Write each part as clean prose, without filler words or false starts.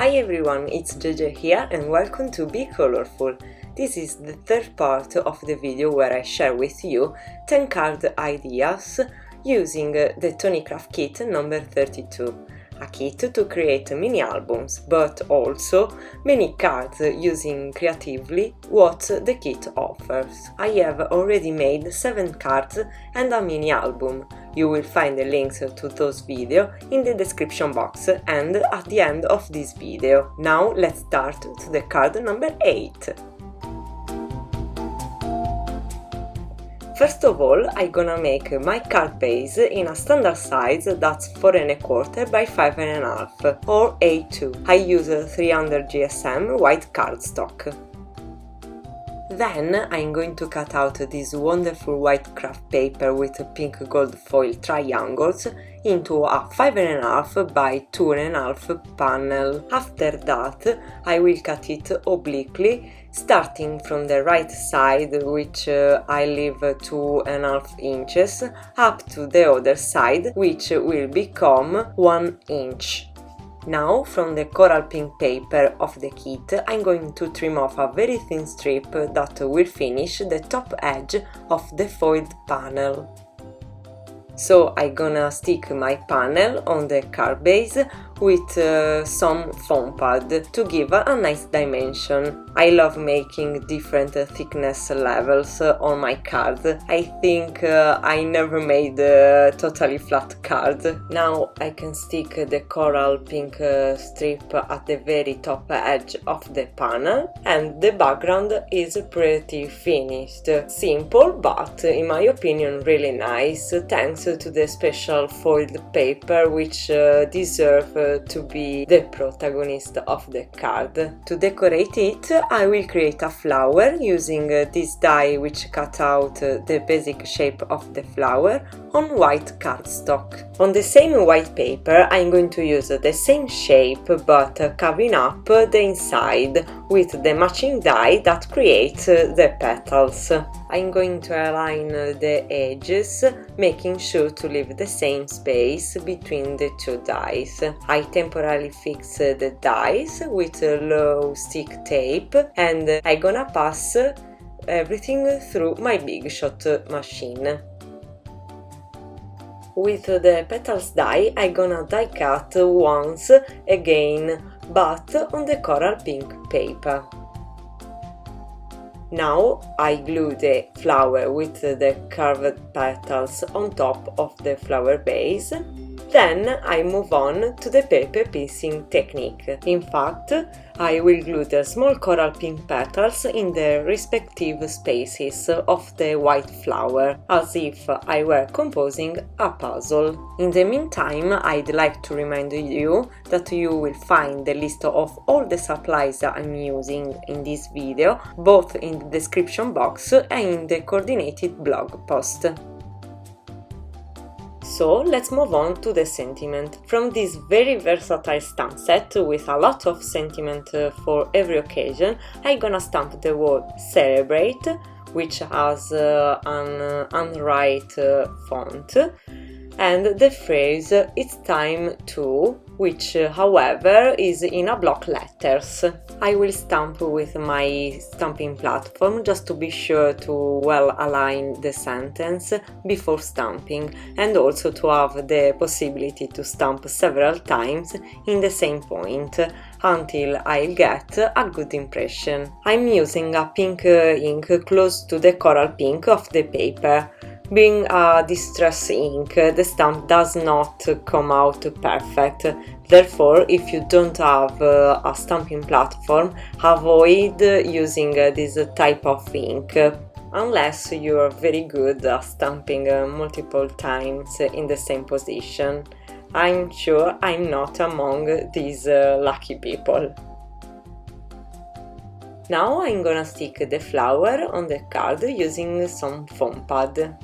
Hi everyone, it's JJ here and welcome to Be Colorful. This is the third part of the video where I share with you 10 card ideas using the Tonic Kraft kit number 32. A kit to create mini albums, but also many cards using creatively what the kit offers. I have already made 7 cards and a mini album. You will find the links to those videos in the description box and at the end of this video. Now let's start to the card number 8. First of all, I'm gonna make my card base in a standard size that's 4 1/4 by 5 1/2 or A2. I use 300 GSM white cardstock. Then I'm going to cut out this wonderful white craft paper with pink gold foil triangles into a 5 1/2 by 2 1/2 panel. After that, I will cut it obliquely, starting from the right side, which I leave 2 1/2 inches, up to the other side, which will become 1 inch. Now, from the coral pink paper of the kit, I'm going to trim off a very thin strip that will finish the top edge of the foiled panel. So I'm gonna stick my panel on the card base with some foam pad to give a nice dimension. I love making different thickness levels on my card. I think I never made a totally flat card. Now I can stick the coral pink strip at the very top edge of the panel and the background is pretty finished. Simple, but in my opinion really nice, thanks to the special foiled paper which deserve to be the protagonist of the card. To decorate it, I will create a flower using this die which cut out the basic shape of the flower on white cardstock. On the same white paper, I'm going to use the same shape but covering up the inside with the matching die that creates the petals. I'm going to align the edges, making sure to leave the same space between the two dies. I temporarily fix the dies with low stick tape and I'm gonna pass everything through my Big Shot machine. With the petals die, I'm gonna die cut once again, but on the coral pink paper. Now I glue the flower with the curved petals on top of the flower base. Then I move on to the paper piecing technique. In fact, I will glue the small coral pink petals in the respective spaces of the white flower, as if I were composing a puzzle. In the meantime, I'd like to remind you that you will find the list of all the supplies I'm using in this video, both in the description box and in the coordinated blog post. So let's move on to the sentiment. From this very versatile stamp set with a lot of sentiment for every occasion, I'm gonna stamp the word Celebrate, which has an unwrite font, and the phrase It's time to, which however is in a block letters. I will stamp with my stamping platform just to be sure to well align the sentence before stamping and also to have the possibility to stamp several times in the same point until I'll get a good impression. I'm using a pink ink close to the coral pink of the paper. Being a distress ink, the stamp does not come out perfect. Therefore, if you don't have a stamping platform, avoid using this type of ink, unless you are very good at stamping multiple times in the same position. I'm sure I'm not among these lucky people. Now I'm gonna stick the flower on the card using some foam pad.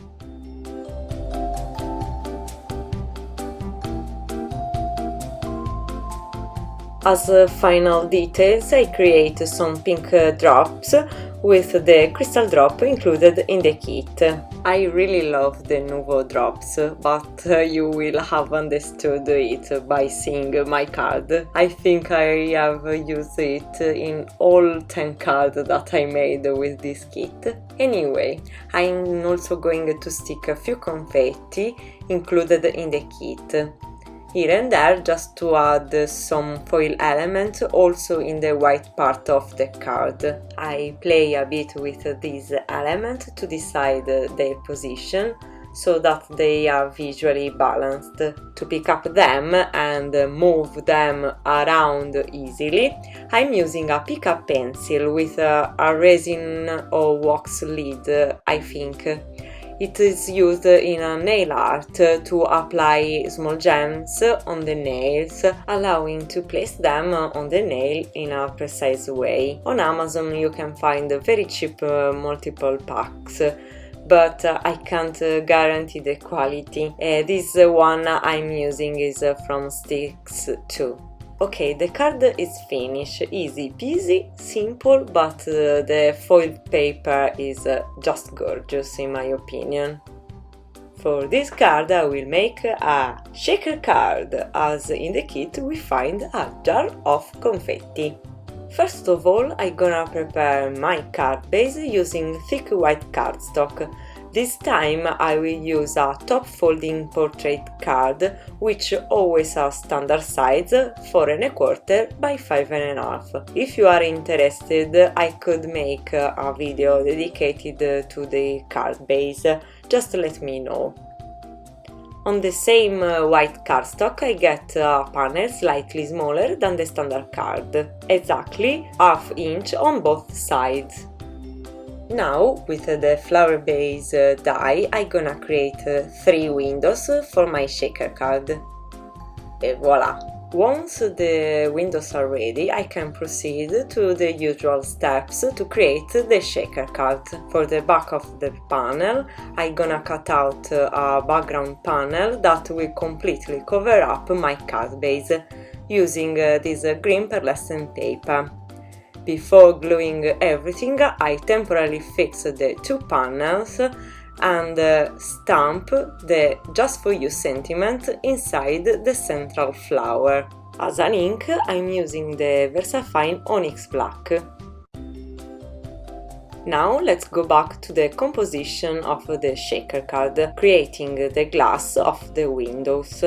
As final details, I create some pink drops with the crystal drop included in the kit. I really love the Nuvo drops, but you will have understood it by seeing my card. I think I have used it in all 10 cards that I made with this kit. Anyway, I'm also going to stick a few confetti included in the kit, here and there, just to add some foil element also in the white part of the card. I play a bit with these elements to decide their position, so that they are visually balanced. To pick up them and move them around easily, I'm using a pickup pencil with a resin or wax lid, I think. It is used in a nail art to apply small gems on the nails, allowing to place them on the nail in a precise way. On Amazon you can find very cheap multiple packs, but I can't guarantee the quality. This one I'm using is from Sticks 2. Okay, the card is finished, easy peasy, simple, but the foil paper is just gorgeous in my opinion. For this card I will make a shaker card, as in the kit we find a jar of confetti. First of all, I'm gonna prepare my card base using thick white cardstock. This time I will use a top folding portrait card, which always has standard size 4 1/4 by 5 1/2. If you are interested, I could make a video dedicated to the card base, just let me know. On the same white cardstock I get a panel slightly smaller than the standard card, exactly ½ inch on both sides. Now, with the flower base die, I'm gonna create 3 windows for my shaker card. And voila! Once the windows are ready, I can proceed to the usual steps to create the shaker card. For the back of the panel, I'm gonna cut out a background panel that will completely cover up my card base, using this green pearlescent paper. Before gluing everything, I temporarily fix the 2 panels and stamp the Just For You sentiment inside the central flower. As an ink, I'm using the VersaFine Onyx Black. Now let's go back to the composition of the shaker card, creating the glass of the windows.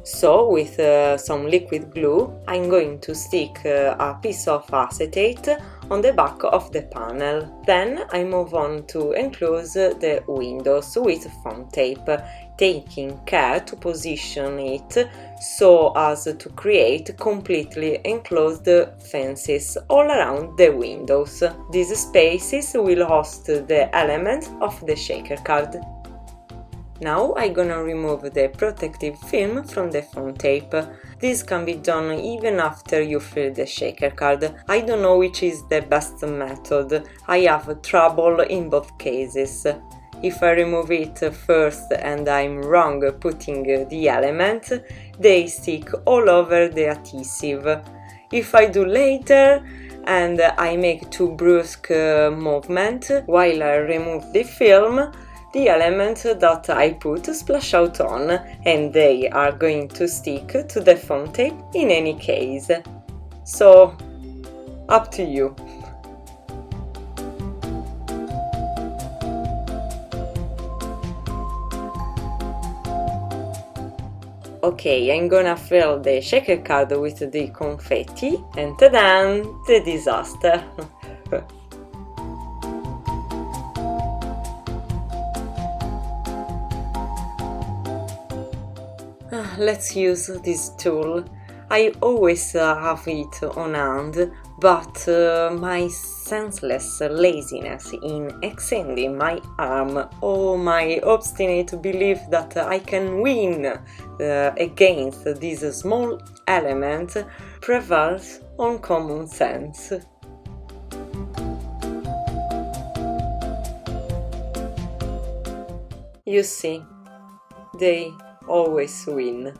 So, with some liquid glue, I'm going to stick a piece of acetate on the back of the panel. Then I move on to enclose the windows with foam tape, taking care to position it so as to create completely enclosed fences all around the windows. These spaces will host the elements of the shaker card. Now I'm gonna remove the protective film from the foam tape. This can be done even after you fill the shaker card. I don't know which is the best method. I have trouble in both cases. If I remove it first and I'm wrong putting the element, they stick all over the adhesive. If I do later and I make too brusque movement while I remove the film, the element that I put splash out on, and they are going to stick to the foam tape in any case. So, up to you. Okay, I'm gonna fill the shaker card with the confetti, and ta-da! The disaster! Let's use this tool. I always have it on hand, but my senseless laziness in extending my arm or my obstinate belief that I can win against this small element prevails on common sense. You see, they always win.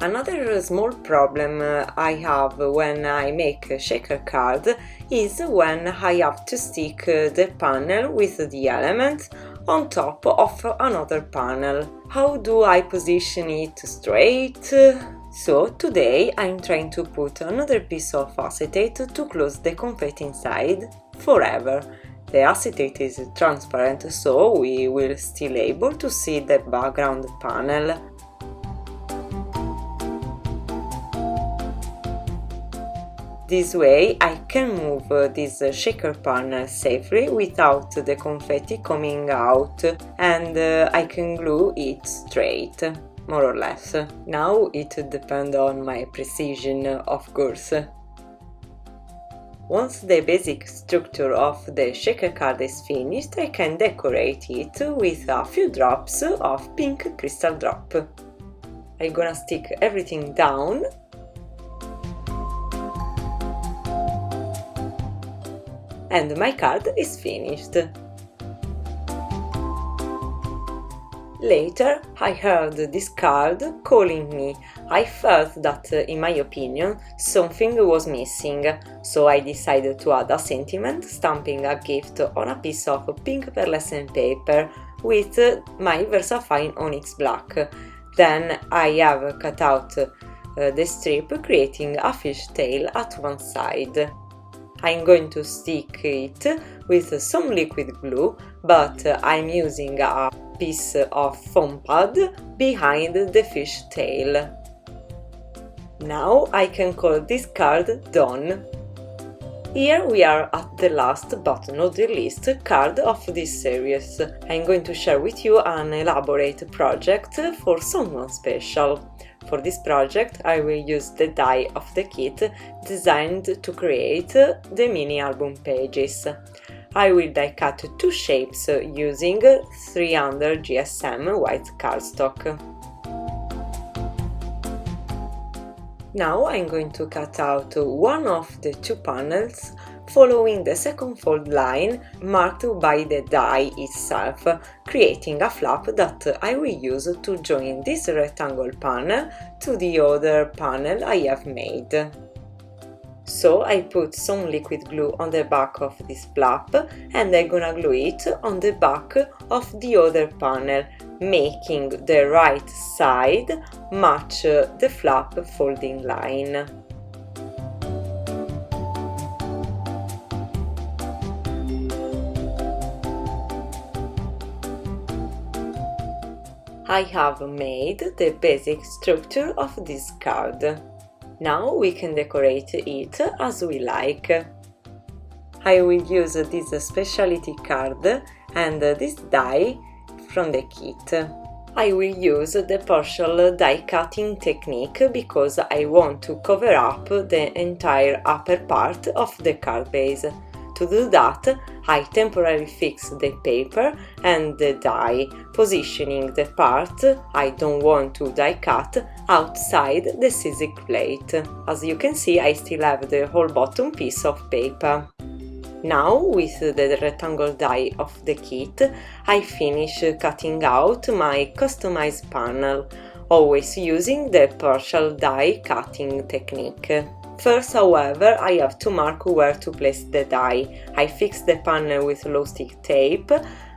Another small problem I have when I make a shaker card is when I have to stick the panel with the element on top of another panel. How do I position it straight? So today I'm trying to put another piece of acetate to close the confetti inside forever. The acetate is transparent, so we will still able to see the background panel. This way I can move this shaker panel safely without the confetti coming out, and I can glue it straight, more or less. Now it depends on my precision, of course. Once the basic structure of the shaker card is finished, I can decorate it with a few drops of pink crystal drop. I'm gonna stick everything down. And my card is finished. Later, I heard this card calling me. I felt that, in my opinion, something was missing, so I decided to add a sentiment, stamping a gift on a piece of pink pearlescent paper with my VersaFine Onyx Black. Then I have cut out the strip, creating a fish tail at one side. I'm going to stick it with some liquid glue, but I'm using a piece of foam pad behind the fish tail. Now I can call this card done. Here we are at the last but not the least card of this series. I'm going to share with you an elaborate project for someone special. For this project I will use the die of the kit designed to create the mini album pages. I will die cut two shapes using 300 GSM white cardstock. Now I'm going to cut out one of the two panels following the second fold line marked by the die itself, creating a flap that I will use to join this rectangle panel to the other panel I have made. So I put some liquid glue on the back of this flap and I'm gonna glue it on the back of the other panel, making the right side match the flap folding line. I have made the basic structure of this card. Now we can decorate it as we like. I will use this specialty card and this die from the kit. I will use the partial die cutting technique because I want to cover up the entire upper part of the card base. To do that, I temporarily fix the paper and the die, positioning the part I don't want to die cut outside the sizzling plate. As you can see, I still have the whole bottom piece of paper. Now, with the rectangle die of the kit, I finish cutting out my customized panel, always using the partial die cutting technique. First, however, I have to mark where to place the die. I fix the panel with glow stick tape,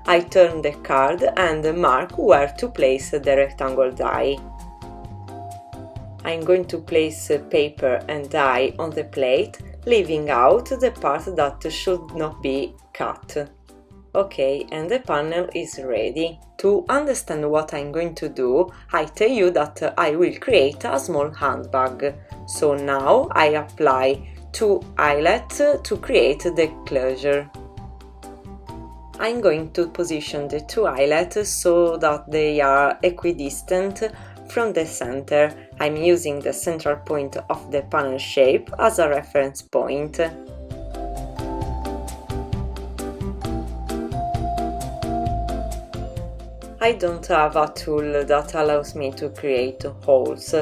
I turn the card and mark where to place the rectangle die. I'm going to place paper and die on the plate, leaving out the part that should not be cut. Okay, and the panel is ready. To understand what I'm going to do, I tell you that I will create a small handbag. So now I apply 2 eyelets to create the closure. I'm going to position the 2 eyelets so that they are equidistant from the center. I'm using the central point of the panel shape as a reference point. I don't have a tool that allows me to create holes.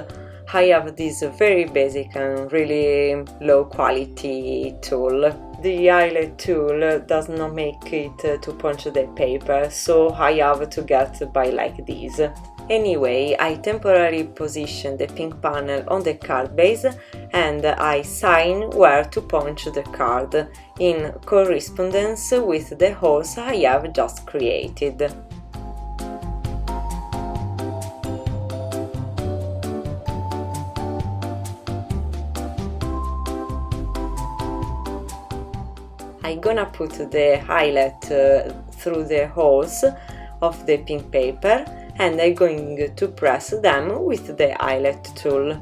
I have this very basic and really low quality tool. The eyelet tool does not make it to punch the paper, so I have to get by like this. Anyway, I temporarily position the pink panel on the card base and I sign where to punch the card, in correspondence with the holes I have just created. I'm gonna put the eyelet through the holes of the pink paper and I'm going to press them with the eyelet tool.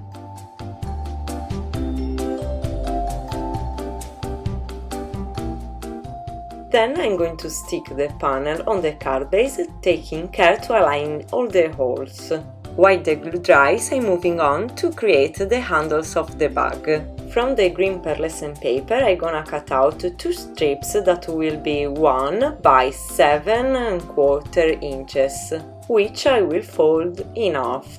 Then I'm going to stick the panel on the card base, taking care to align all the holes. While the glue dries, I'm moving on to create the handles of the bag. From the green pearlescent paper I'm gonna cut out 2 strips that will be 1 by 7¼ inches, which I will fold in half,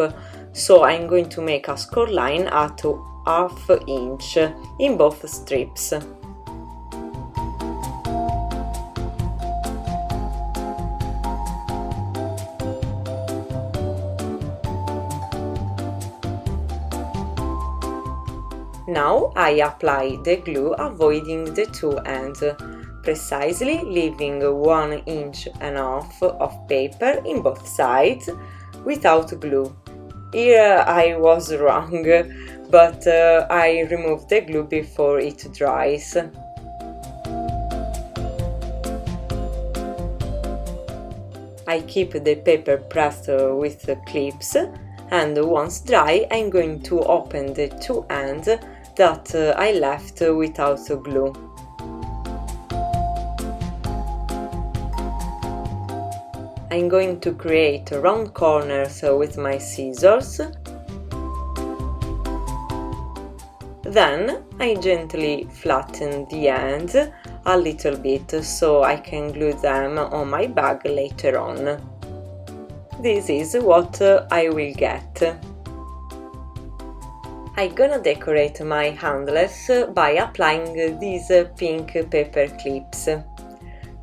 so I'm going to make a score line at ½ inch in both strips. Now I apply the glue, avoiding the 2 ends, precisely leaving 1½ inch of paper in both sides without glue. Here I was wrong, but I removed the glue before it dries. I keep the paper pressed with the clips, and once dry I'm going to open the 2 ends that I left without glue. I'm going to create round corners with my scissors. Then I gently flatten the ends a little bit so I can glue them on my bag later on. This is what I will get. I'm gonna decorate my handles by applying these pink paper clips.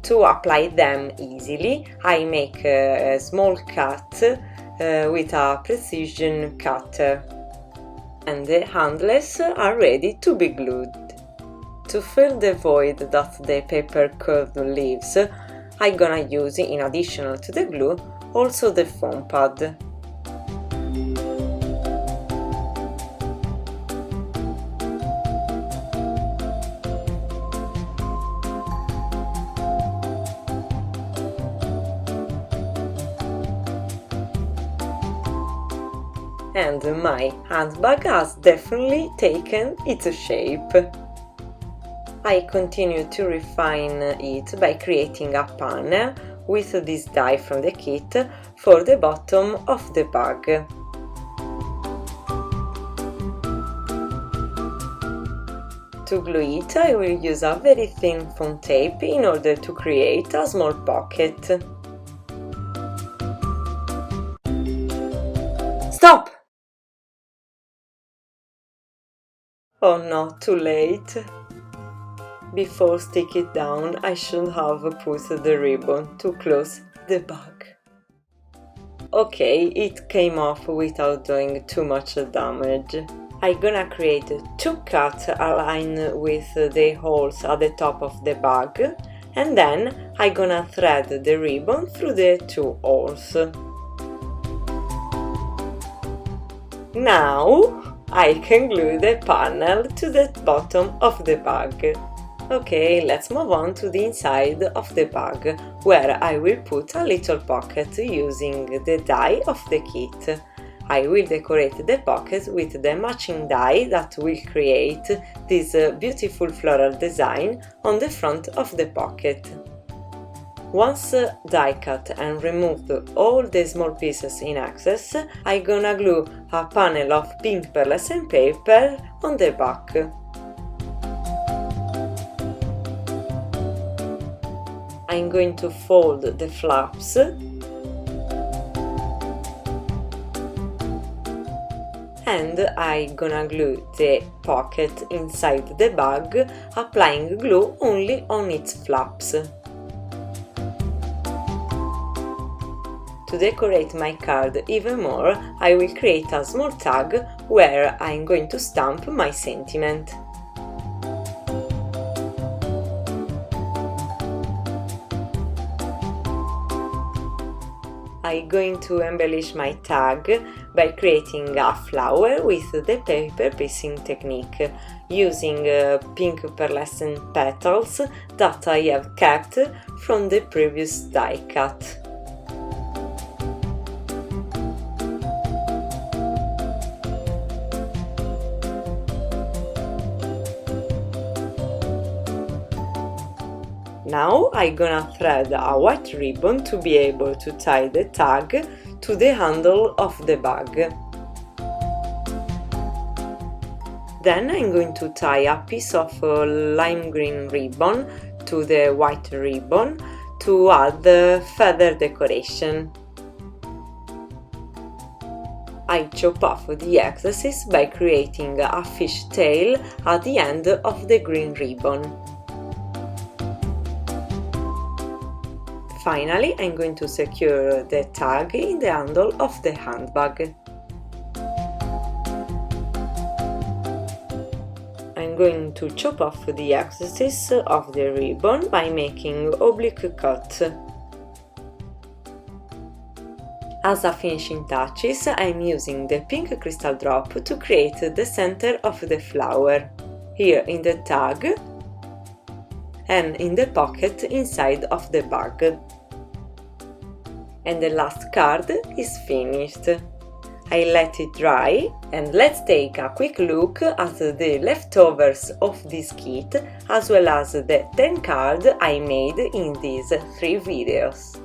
To apply them easily, I make a small cut with a precision cutter, and the handles are ready to be glued. To fill the void that the paper curve leaves, I'm gonna use, in addition to the glue, also the foam pad. And my handbag has definitely taken its shape. I continue to refine it by creating a panel with this die from the kit for the bottom of the bag. To glue it, I will use a very thin foam tape in order to create a small pocket. Stop! Oh no, too late. Before stick it down, I should have put the ribbon to close the bag. Okay, it came off without doing too much damage. I'm gonna create 2 cuts aligned with the holes at the top of the bag, and then I'm gonna thread the ribbon through the 2 holes. Now I can glue the panel to the bottom of the bag. Okay, let's move on to the inside of the bag, where I will put a little pocket using the die of the kit. I will decorate the pocket with the matching die that will create this beautiful floral design on the front of the pocket. Once die cut and removed all the small pieces in excess, I'm gonna glue a panel of pink pearlescent paper on the back. I'm going to fold the flaps and I'm gonna glue the pocket inside the bag, applying glue only on its flaps. To decorate my card even more, I will create a small tag where I'm going to stamp my sentiment. I'm going to embellish my tag by creating a flower with the paper piecing technique, using pink pearlescent petals that I have kept from the previous die cut. Now I'm gonna thread a white ribbon to be able to tie the tag to the handle of the bag. Then I'm going to tie a piece of lime green ribbon to the white ribbon to add feather decoration. I chop off the excesses by creating a fish tail at the end of the green ribbon. Finally, I'm going to secure the tag in the handle of the handbag. I'm going to chop off the excesses of the ribbon by making oblique cut. As a finishing touches, I'm using the pink crystal drop to create the center of the flower, here in the tag and in the pocket inside of the bag. And the last card is finished. I let it dry, and let's take a quick look at the leftovers of this kit, as well as the 10 cards I made in these 3 videos.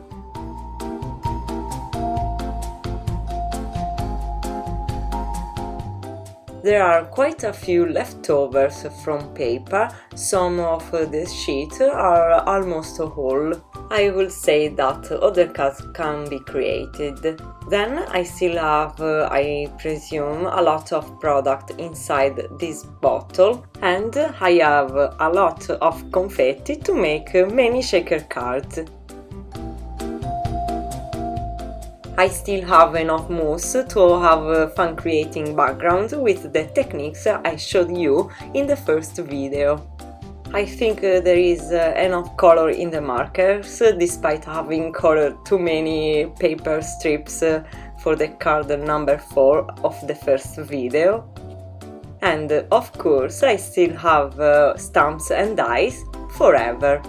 There are quite a few leftovers from paper, some of the sheets are almost whole. I will say that other cuts can be created. Then I still have, I presume, a lot of product inside this bottle, and I have a lot of confetti to make many shaker cards. I still have enough mousse to have fun creating background with the techniques I showed you in the first video. I think there is enough color in the markers, despite having colored too many paper strips for the card number 4 of the first video. And of course I still have stamps and dies forever.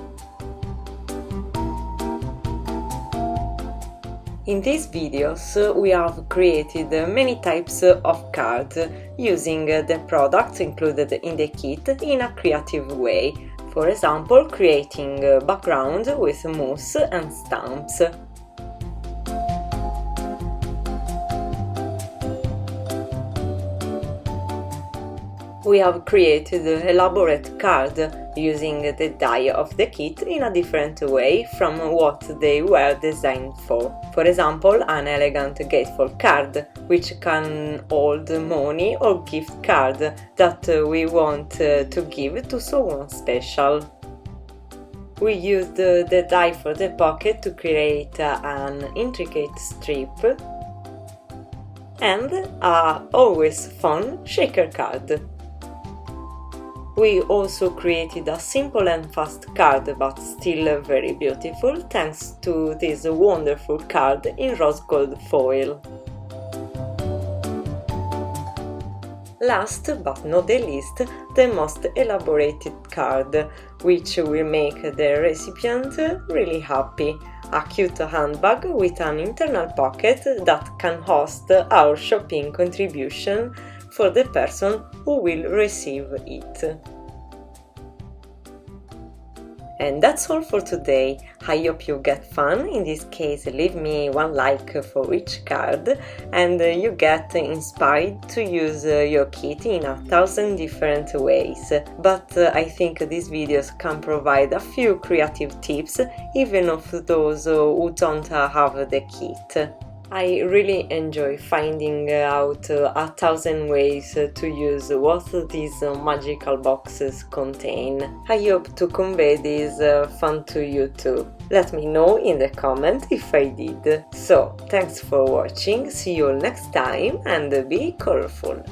In these videos we have created many types of cards using the products included in the kit in a creative way, for example creating background with mousse and stamps. We have created elaborate cards using the die of the kit in a different way from what they were designed for. For example, an elegant gatefold card, which can hold money or gift card that we want to give to someone special. We used the die for the pocket to create an intricate strip and a always fun shaker card. We also created a simple and fast card, but still very beautiful, thanks to this wonderful card in rose gold foil. Last but not the least, the most elaborated card, which will make the recipient really happy. A cute handbag with an internal pocket that can host our shopping contribution for the person who will receive it. And that's all for today. I hope you get fun. In this case, leave me one like for each card and you get inspired to use your kit in 1,000 different ways. But I think these videos can provide a few creative tips even of those who don't have the kit. I really enjoy finding out 1,000 ways to use what these magical boxes contain. I hope to convey this fun to you too. Let me know in the comment if I did. So, thanks for watching, see you all next time and be colorful!